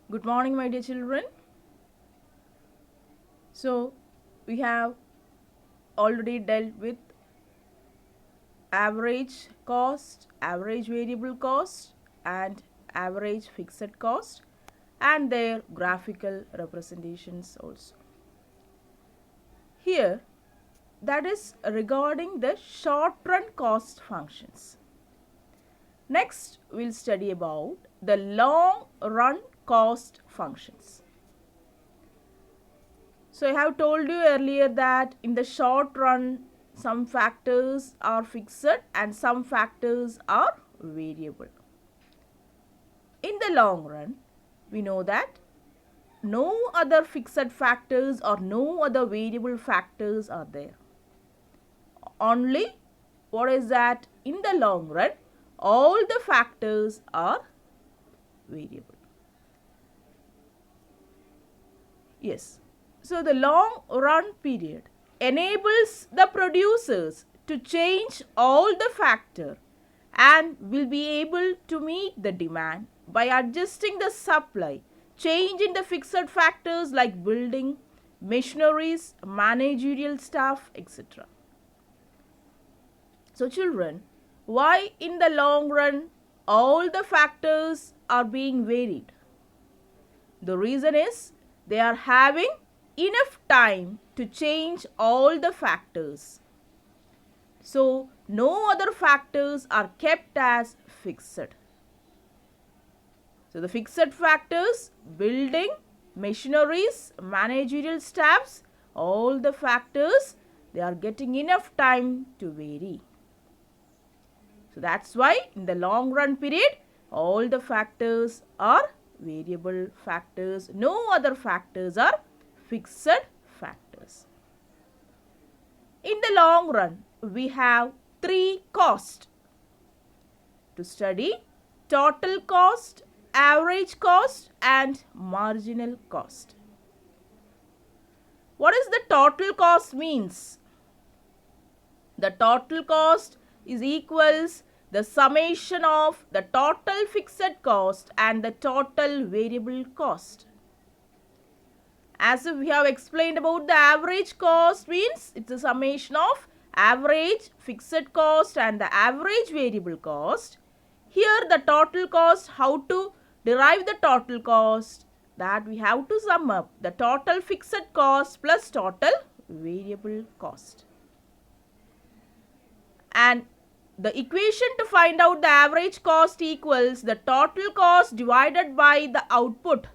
Good morning, my dear children. So, we have already dealt with average cost, average variable cost, and average fixed cost, and their graphical representations also. Here, that is regarding the short run cost functions. Next, we'll study about the long run cost functions. So I have told you earlier that in the short run, some factors are fixed and some factors are variable. In the long run, we know that no other fixed factors or no other variable factors are there. Only what is that in the long run, all the factors are variable. Yes. So the long run period enables the producers to change all the factor and will be able to meet the demand by adjusting the supply, change in the fixed factors like building, machineries, managerial staff, etc. So children, why in the long run all the factors are being varied? The reason is they are having enough time to change all the factors. So, no other factors are kept as fixed. So, the fixed factors, building, machineries, managerial staffs, all the factors, they are getting enough time to vary. So, that's why in the long run period, all the factors are variable factors. No other factors are fixed factors. In the long run, we have three costs to study: total cost, average cost, and marginal cost. What is the total cost means? The total cost is equals the summation of the total fixed cost and the total variable cost. As we have explained about the average cost means it's a summation of average fixed cost and the average variable cost. Here the total cost, how to derive the total cost? That we have to sum up the total fixed cost plus total variable cost. And the equation to find out the average cost equals the total cost divided by the output.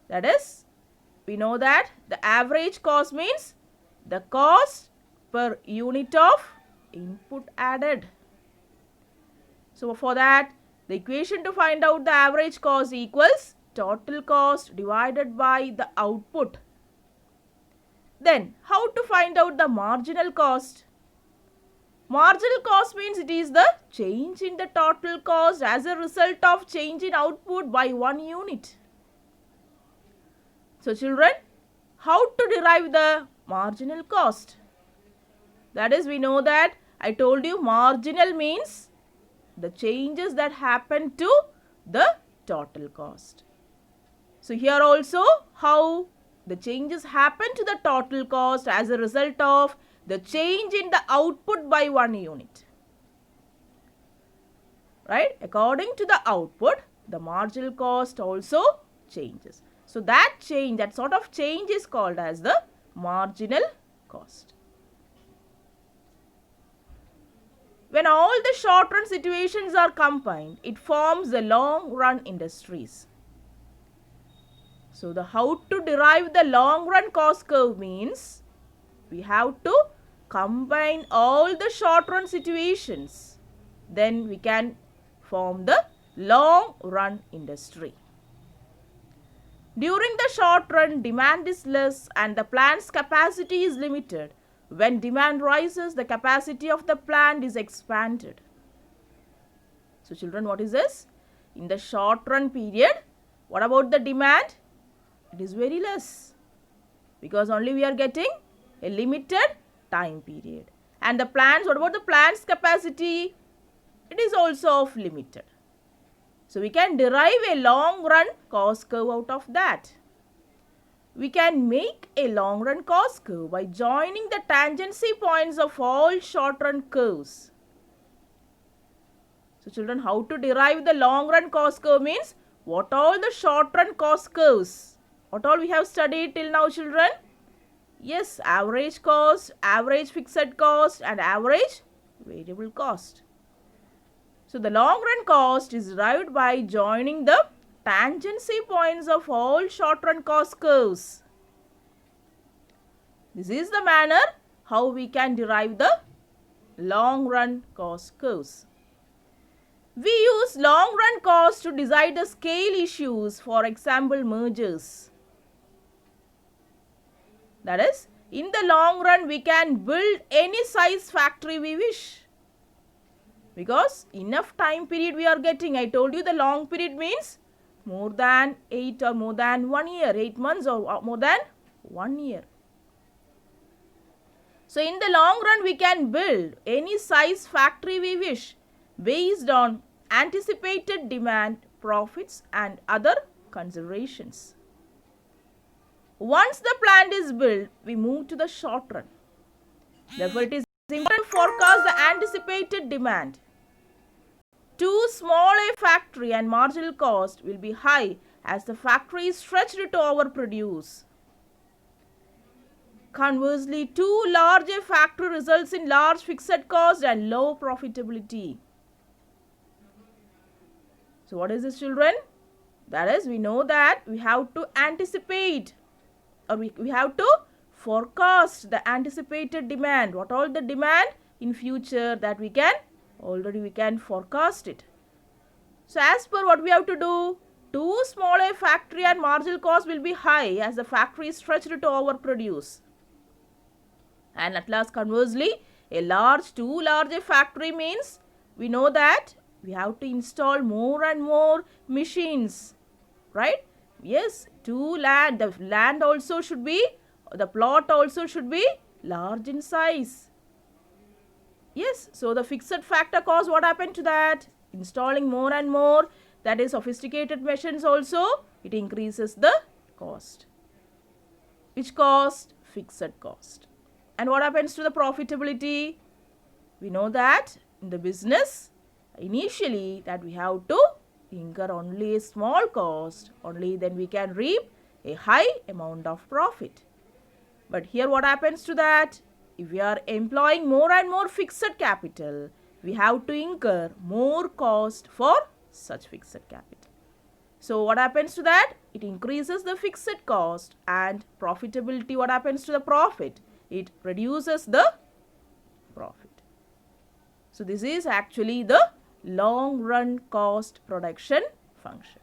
That is, we know that the average cost means the cost per unit of input added. So, for that, the equation to find out the average cost equals total cost divided by the output. Then, how to find out the marginal cost? Marginal cost means it is the change in the total cost as a result of change in output by 1 unit. So children, how to derive the marginal cost? That is, we know that I told you marginal means the changes that happen to the total cost. So here also how the changes happen to the total cost as a result of the change in the output by 1 unit. Right? According to the output, the marginal cost also changes. So that change, that sort of change is called as the marginal cost. When all the short run situations are combined, it forms the long run industries. So the how to derive the long run cost curve means we have to combine all the short run situations. Then we can form the long run industry. During the short run, demand is less and the plant's capacity is limited. When demand rises, the capacity of the plant is expanded. So children, what is this? In the short run period, what about the demand? It is very less because only we are getting a limited time period. And the plants, what about the plant's capacity? It is also of limited. So we can derive a long run cost curve out of that. We can make a long run cost curve by joining the tangency points of all short run curves. So children, how to derive the long run cost curve means what all the short run cost curves, what all we have studied till now, children? Yes, average cost, average fixed cost and average variable cost. So the long run cost is derived by joining the tangency points of all short run cost curves. This is the manner how we can derive the long run cost curves. We use long run cost to decide the scale issues, for example mergers. That is, in the long run we can build any size factory we wish. Because enough time period we are getting. I told you the long period means more than 8 or more than 1 year, 8 months or more than 1 year. So in the long run we can build any size factory we wish based on anticipated demand, profits and other considerations. Once the plant is built, we move to the short run. Therefore, it is important to forecast the anticipated demand. Too small a factory and marginal cost will be high as the factory is stretched to overproduce. Conversely, too large a factory results in large fixed cost and low profitability. So what is this, children? That is, we know that we have to anticipate or we have to forecast the anticipated demand. What all the demand in future that we can forecast it. So as per what we have to do, too small a factory and marginal cost will be high as the factory is stretched to overproduce. And at last, conversely, too large a factory means we know that we have to install more and more machines, right? Yes, the land also should be, the plot also should be large in size. Yes, so the fixed factor cost, what happened to that? Installing more and more, that is sophisticated machines also, it increases the cost. Which cost? Fixed cost. And what happens to the profitability? We know that in the business, initially that we have to incur only a small cost, only then we can reap a high amount of profit. But here what happens to that? If we are employing more and more fixed capital, we have to incur more cost for such fixed capital. So what happens to that? It increases the fixed cost and profitability. What happens to the profit? It reduces the profit. So this is actually the long run cost production function.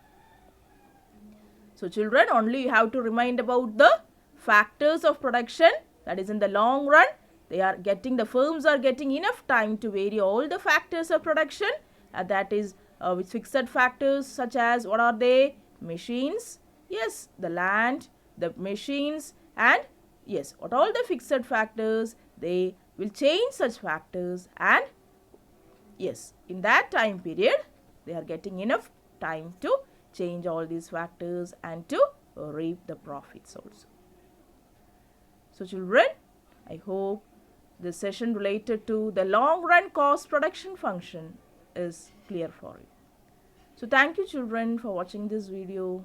So children, only you have to remind about the factors of production, that is in the long run the firms are getting enough time to vary all the factors of production, that is with fixed factors such as what are they? Machines, yes, the land, the machines, and yes, what all the fixed factors, they will change such factors, and yes, in that time period they are getting enough time to change all these factors and to reap the profits also. So children, I hope this session related to the long run cost production function is clear for you. So thank you children for watching this video.